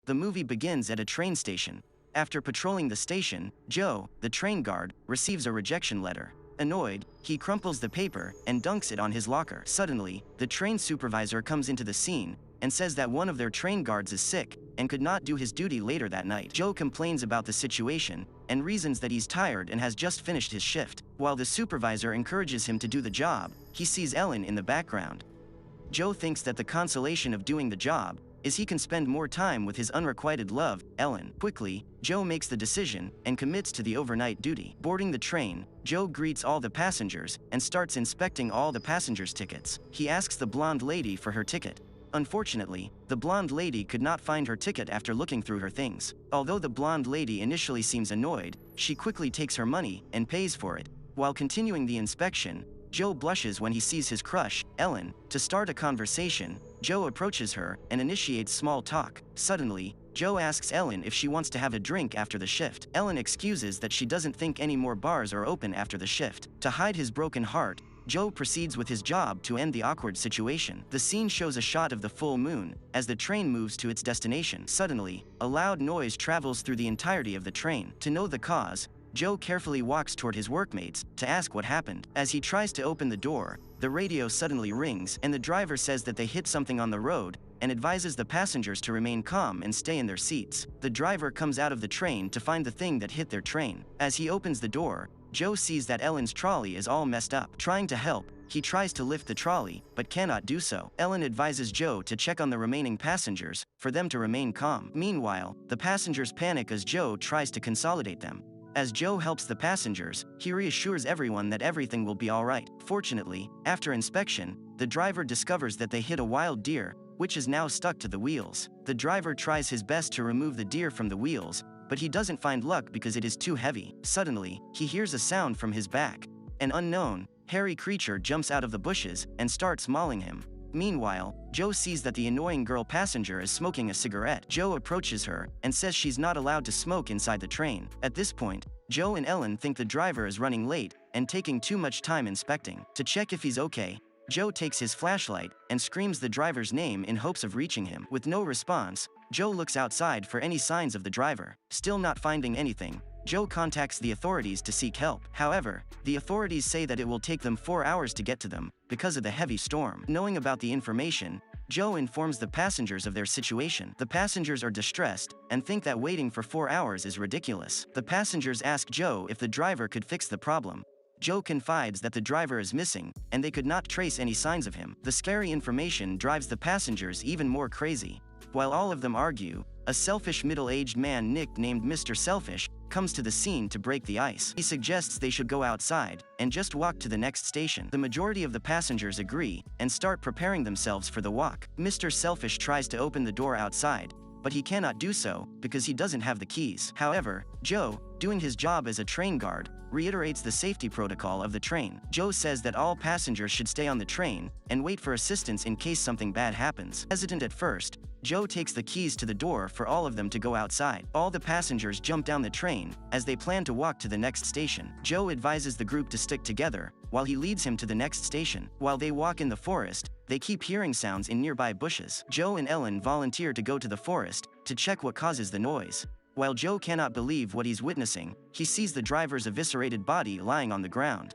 The movie begins at a train station. After patrolling the station, Joe, the train guard, receives a rejection letter. Annoyed, he crumples the paper and dunks it on his locker. Suddenly, the train supervisor comes into the scene and says that one of their train guards is sick and could not do his duty later that night. Joe complains about the situation and reasons that he's tired and has just finished his shift. While the supervisor encourages him to do the job, he sees Ellen in the background. Joe thinks that the consolation of doing the job is he can spend more time with his unrequited love, Ellen. Quickly, Joe makes the decision and commits to the overnight duty. Boarding the train, Joe greets all the passengers and starts inspecting all the passengers' tickets. He asks the blonde lady for her ticket. Unfortunately, the blonde lady could not find her ticket after looking through her things. Although the blonde lady initially seems annoyed, she quickly takes her money and pays for it. While continuing the inspection, Joe blushes when he sees his crush, Ellen. To start a conversation, Joe approaches her and initiates small talk. Suddenly, Joe asks Ellen if she wants to have a drink after the shift. Ellen excuses that she doesn't think any more bars are open after the shift. To hide his broken heart, Joe proceeds with his job to end the awkward situation. The scene shows a shot of the full moon as the train moves to its destination. Suddenly, a loud noise travels through the entirety of the train. To know the cause, Joe carefully walks toward his workmates to ask what happened. As he tries to open the door, the radio suddenly rings and the driver says that they hit something on the road and advises the passengers to remain calm and stay in their seats. The driver comes out of the train to find the thing that hit their train. As he opens the door, Joe sees that Ellen's trolley is all messed up. Trying to help, he tries to lift the trolley, but cannot do so. Ellen advises Joe to check on the remaining passengers, for them to remain calm. Meanwhile, the passengers panic as Joe tries to consolidate them. As Joe helps the passengers, he reassures everyone that everything will be alright. Fortunately, after inspection, the driver discovers that they hit a wild deer, which is now stuck to the wheels. The driver tries his best to remove the deer from the wheels, but he doesn't find luck because it is too heavy. Suddenly, he hears a sound from his back. An unknown, hairy creature jumps out of the bushes and starts mauling him. Meanwhile, Joe sees that the annoying girl passenger is smoking a cigarette. Joe approaches her and says she's not allowed to smoke inside the train. At this point, Joe and Ellen think the driver is running late and taking too much time inspecting. To check if he's okay, Joe takes his flashlight and screams the driver's name in hopes of reaching him. With no response, Joe looks outside for any signs of the driver. Still not finding anything, Joe contacts the authorities to seek help. However, the authorities say that it will take them 4 hours to get to them because of the heavy storm. Knowing about the information, Joe informs the passengers of their situation. The passengers are distressed and think that waiting for 4 hours is ridiculous. The passengers ask Joe if the driver could fix the problem. Joe confides that the driver is missing, and they could not trace any signs of him. The scary information drives the passengers even more crazy. While all of them argue, a selfish middle-aged man nicknamed Mr. Selfish comes to the scene to break the ice. He suggests they should go outside and just walk to the next station. The majority of the passengers agree and start preparing themselves for the walk. Mr. Selfish tries to open the door outside, but he cannot do so because he doesn't have the keys. However, Joe, doing his job as a train guard, reiterates the safety protocol of the train. Joe says that all passengers should stay on the train and wait for assistance in case something bad happens. Hesitant at first, Joe takes the keys to the door for all of them to go outside. All the passengers jump down the train as they plan to walk to the next station. Joe advises the group to stick together while he leads him to the next station. While they walk in the forest, they keep hearing sounds in nearby bushes. Joe and Ellen volunteer to go to the forest to check what causes the noise. While Joe cannot believe what he's witnessing, he sees the driver's eviscerated body lying on the ground.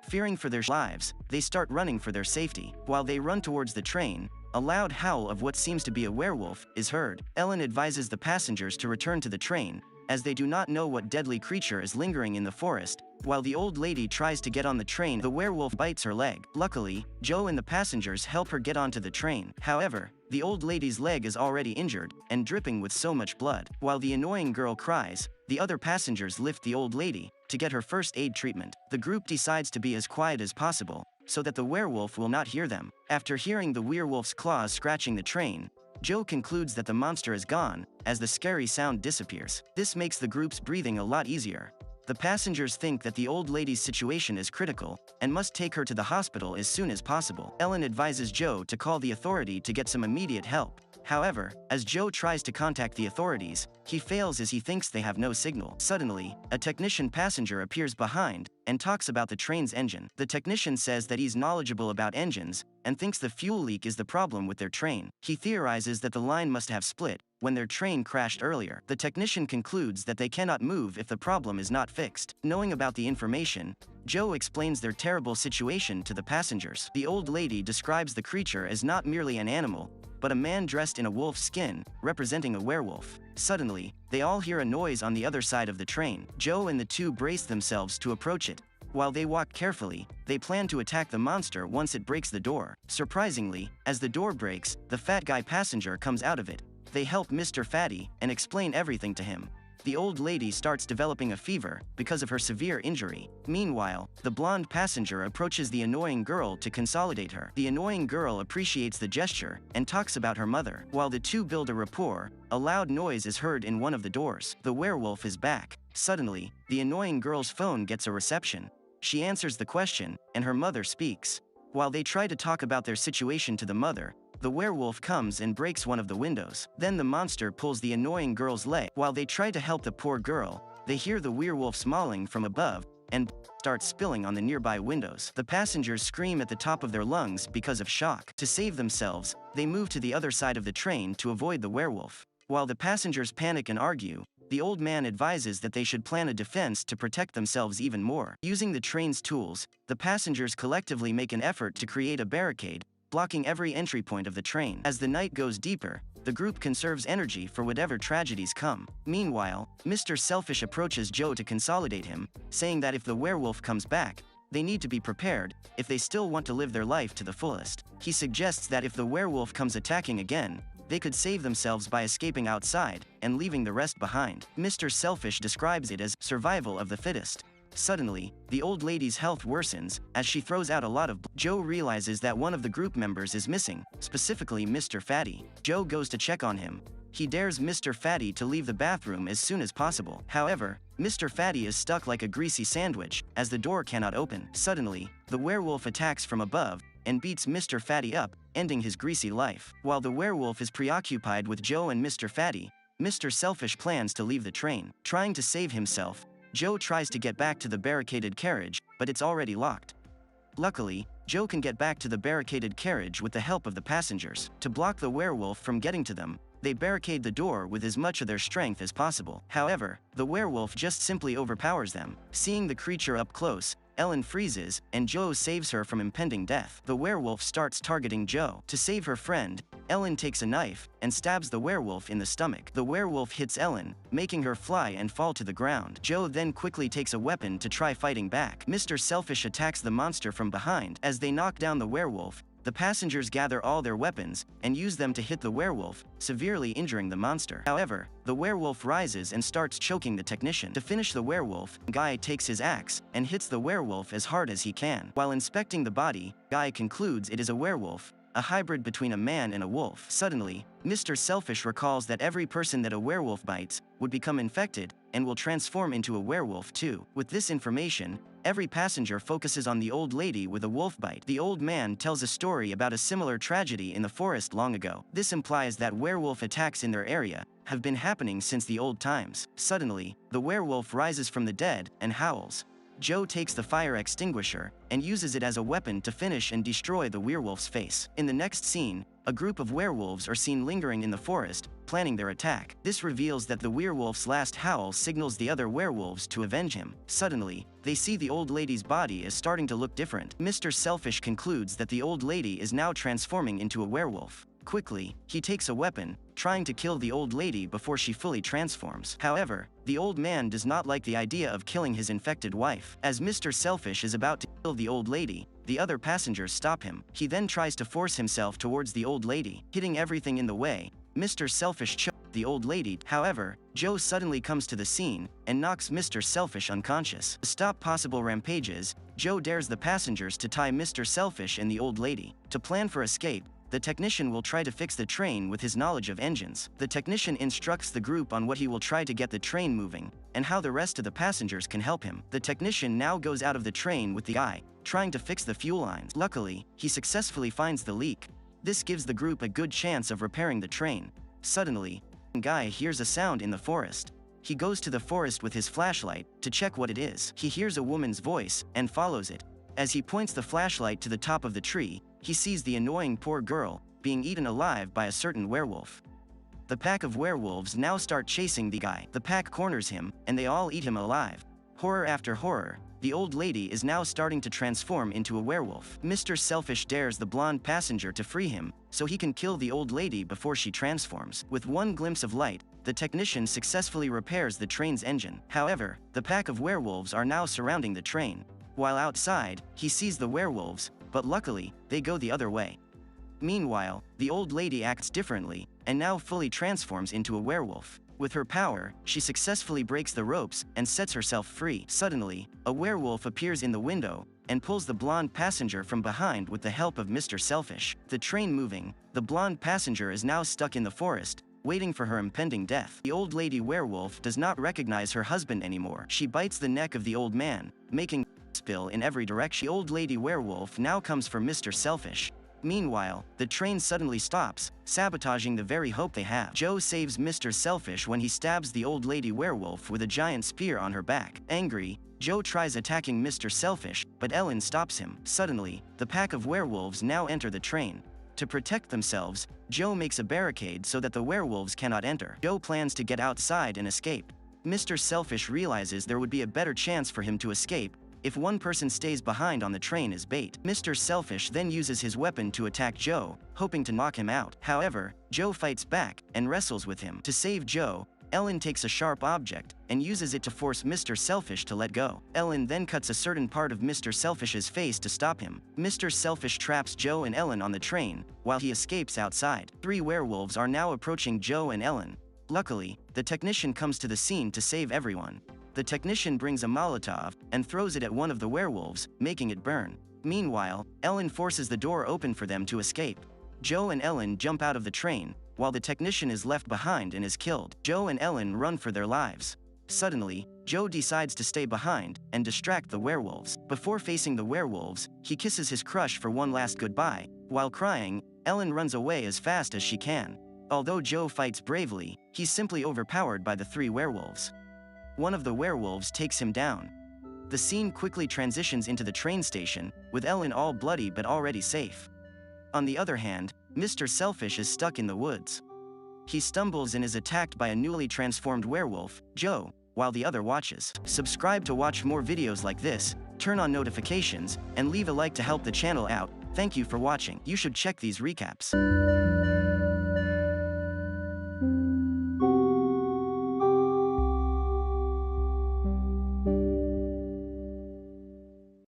Fearing for their lives, they start running for their safety. While they run towards the train, a loud howl of what seems to be a werewolf is heard. Ellen advises the passengers to return to the train, as they do not know what deadly creature is lingering in the forest. While the old lady tries to get on the train, the werewolf bites her leg. Luckily, Joe and the passengers help her get onto the train. However, the old lady's leg is already injured and dripping with so much blood. While the annoying girl cries, the other passengers lift the old lady to get her first aid treatment. The group decides to be as quiet as possible, so that the werewolf will not hear them. After hearing the werewolf's claws scratching the train, Joe concludes that the monster is gone, as the scary sound disappears. This makes the group's breathing a lot easier. The passengers think that the old lady's situation is critical and must take her to the hospital as soon as possible. Ellen advises Joe to call the authority to get some immediate help. However, as Joe tries to contact the authorities, he fails as he thinks they have no signal. Suddenly, a technician passenger appears behind and talks about the train's engine. The technician says that he's knowledgeable about engines and thinks the fuel leak is the problem with their train. He theorizes that the line must have split when their train crashed earlier. The technician concludes that they cannot move if the problem is not fixed. Knowing about the information, Joe explains their terrible situation to the passengers. The old lady describes the creature as not merely an animal, but a man dressed in a wolf's skin, representing a werewolf. Suddenly, they all hear a noise on the other side of the train. Joe and the two brace themselves to approach it. While they walk carefully, they plan to attack the monster once it breaks the door. Surprisingly, as the door breaks, the fat guy passenger comes out of it. They help Mr. Fatty and explain everything to him. The old lady starts developing a fever because of her severe injury. Meanwhile, the blonde passenger approaches the annoying girl to consolidate her. The annoying girl appreciates the gesture and talks about her mother. While the two build a rapport, a loud noise is heard in one of the doors. The werewolf is back. Suddenly, the annoying girl's phone gets a reception. She answers the question, and her mother speaks. While they try to talk about their situation to the mother, the werewolf comes and breaks one of the windows. Then the monster pulls the annoying girl's leg. While they try to help the poor girl, they hear the werewolf mauling from above and starts spilling on the nearby windows. The passengers scream at the top of their lungs because of shock. To save themselves, they move to the other side of the train to avoid the werewolf. While the passengers panic and argue, the old man advises that they should plan a defense to protect themselves even more. Using the train's tools, the passengers collectively make an effort to create a barricade, blocking every entry point of the train. As the night goes deeper, the group conserves energy for whatever tragedies come. Meanwhile, Mr. Selfish approaches Joe to consolidate him, saying that if the werewolf comes back, they need to be prepared if they still want to live their life to the fullest. He suggests that if the werewolf comes attacking again, they could save themselves by escaping outside and leaving the rest behind. Mr. Selfish describes it as survival of the fittest. Suddenly, the old lady's health worsens as she throws out a lot of blood. Joe realizes that one of the group members is missing, specifically Mr. Fatty. Joe goes to check on him. He dares Mr. Fatty to leave the bathroom as soon as possible. However, Mr. Fatty is stuck like a greasy sandwich as the door cannot open. Suddenly, the werewolf attacks from above and beats Mr. Fatty up, ending his greasy life. While the werewolf is preoccupied with Joe and Mr. Fatty, Mr. Selfish plans to leave the train. Trying to save himself, Joe tries to get back to the barricaded carriage, but it's already locked. Luckily, Joe can get back to the barricaded carriage with the help of the passengers. To block the werewolf from getting to them, they barricade the door with as much of their strength as possible. However, the werewolf just simply overpowers them. Seeing the creature up close, Ellen freezes, and Joe saves her from impending death. The werewolf starts targeting Joe. To save her friend, Ellen takes a knife and stabs the werewolf in the stomach. The werewolf hits Ellen, making her fly and fall to the ground. Joe then quickly takes a weapon to try fighting back. Mr. Selfish attacks the monster from behind. As they knock down the werewolf, the passengers gather all their weapons and use them to hit the werewolf, severely injuring the monster. However, the werewolf rises and starts choking the technician. To finish the werewolf, Guy takes his axe and hits the werewolf as hard as he can. While inspecting the body, Guy concludes it is a werewolf, a hybrid between a man and a wolf. Suddenly, Mr. Selfish recalls that every person that a werewolf bites would become infected and will transform into a werewolf too. With this information, every passenger focuses on the old lady with a wolf bite. The old man tells a story about a similar tragedy in the forest long ago. This implies that werewolf attacks in their area have been happening since the old times. Suddenly, the werewolf rises from the dead and howls. Joe takes the fire extinguisher and uses it as a weapon to finish and destroy the werewolf's face. In the next scene, a group of werewolves are seen lingering in the forest, planning their attack. This reveals that the werewolf's last howl signals the other werewolves to avenge him. Suddenly, they see the old lady's body is starting to look different. Mr. Selfish concludes that the old lady is now transforming into a werewolf. Quickly, he takes a weapon, trying to kill the old lady before she fully transforms. However, the old man does not like the idea of killing his infected wife. As Mr. Selfish is about to kill the old lady, the other passengers stop him. He then tries to force himself towards the old lady, hitting everything in the way. Mr. Selfish chokes the old lady. However, Joe suddenly comes to the scene and knocks Mr. Selfish unconscious. To stop possible rampages, Joe dares the passengers to tie Mr. Selfish and the old lady. To plan for escape, the technician will try to fix the train with his knowledge of engines. The technician instructs the group on what he will try to get the train moving, and how the rest of the passengers can help him. The technician now goes out of the train with the eye, trying to fix the fuel lines. Luckily, he successfully finds the leak, This gives the group a good chance of repairing the train. Suddenly, a guy hears a sound in the forest. He goes to the forest with his flashlight to check what it is. He hears a woman's voice and follows it. As he points the flashlight to the top of the tree, he sees the annoying poor girl being eaten alive by a certain werewolf. The pack of werewolves now start chasing the guy. The pack corners him, and they all eat him alive. Horror after horror, the old lady is now starting to transform into a werewolf. Mr. Selfish dares the blonde passenger to free him, so he can kill the old lady before she transforms. With one glimpse of light, the technician successfully repairs the train's engine. However, the pack of werewolves are now surrounding the train. While outside, he sees the werewolves, but luckily, they go the other way. Meanwhile, the old lady acts differently, and now fully transforms into a werewolf. With her power, she successfully breaks the ropes and sets herself free. Suddenly, a werewolf appears in the window and pulls the blonde passenger from behind with the help of Mr. Selfish. The train moving, the blonde passenger is now stuck in the forest, waiting for her impending death. The old lady werewolf does not recognize her husband anymore. She bites the neck of the old man, making spill in every direction. The old lady werewolf now comes for Mr. Selfish. Meanwhile, the train suddenly stops, sabotaging the very hope they have. Joe saves Mr. Selfish when he stabs the old lady werewolf with a giant spear on her back. Angry, Joe tries attacking Mr. Selfish, but Ellen stops him. Suddenly, the pack of werewolves now enter the train. To protect themselves, Joe makes a barricade so that the werewolves cannot enter. Joe plans to get outside and escape. Mr. Selfish realizes there would be a better chance for him to escape if one person stays behind on the train as bait. Mr. Selfish then uses his weapon to attack Joe, hoping to knock him out. However, Joe fights back and wrestles with him. To save Joe, Ellen takes a sharp object and uses it to force Mr. Selfish to let go. Ellen then cuts a certain part of Mr. Selfish's face to stop him. Mr. Selfish traps Joe and Ellen on the train, while he escapes outside. 3 werewolves are now approaching Joe and Ellen. Luckily, the technician comes to the scene to save everyone. The technician brings a Molotov and throws it at one of the werewolves, making it burn. Meanwhile, Ellen forces the door open for them to escape. Joe and Ellen jump out of the train, while the technician is left behind and is killed. Joe and Ellen run for their lives. Suddenly, Joe decides to stay behind and distract the werewolves. Before facing the werewolves, he kisses his crush for one last goodbye. While crying, Ellen runs away as fast as she can. Although Joe fights bravely, he's simply overpowered by the 3 werewolves. One of the werewolves takes him down. The scene quickly transitions into the train station, with Ellen all bloody but already safe. On the other hand, Mr. Selfish is stuck in the woods. He stumbles and is attacked by a newly transformed werewolf, Joe, while the other watches. Subscribe to watch more videos like this, turn on notifications, and leave a like to help the channel out. Thank you for watching. You should check these recaps.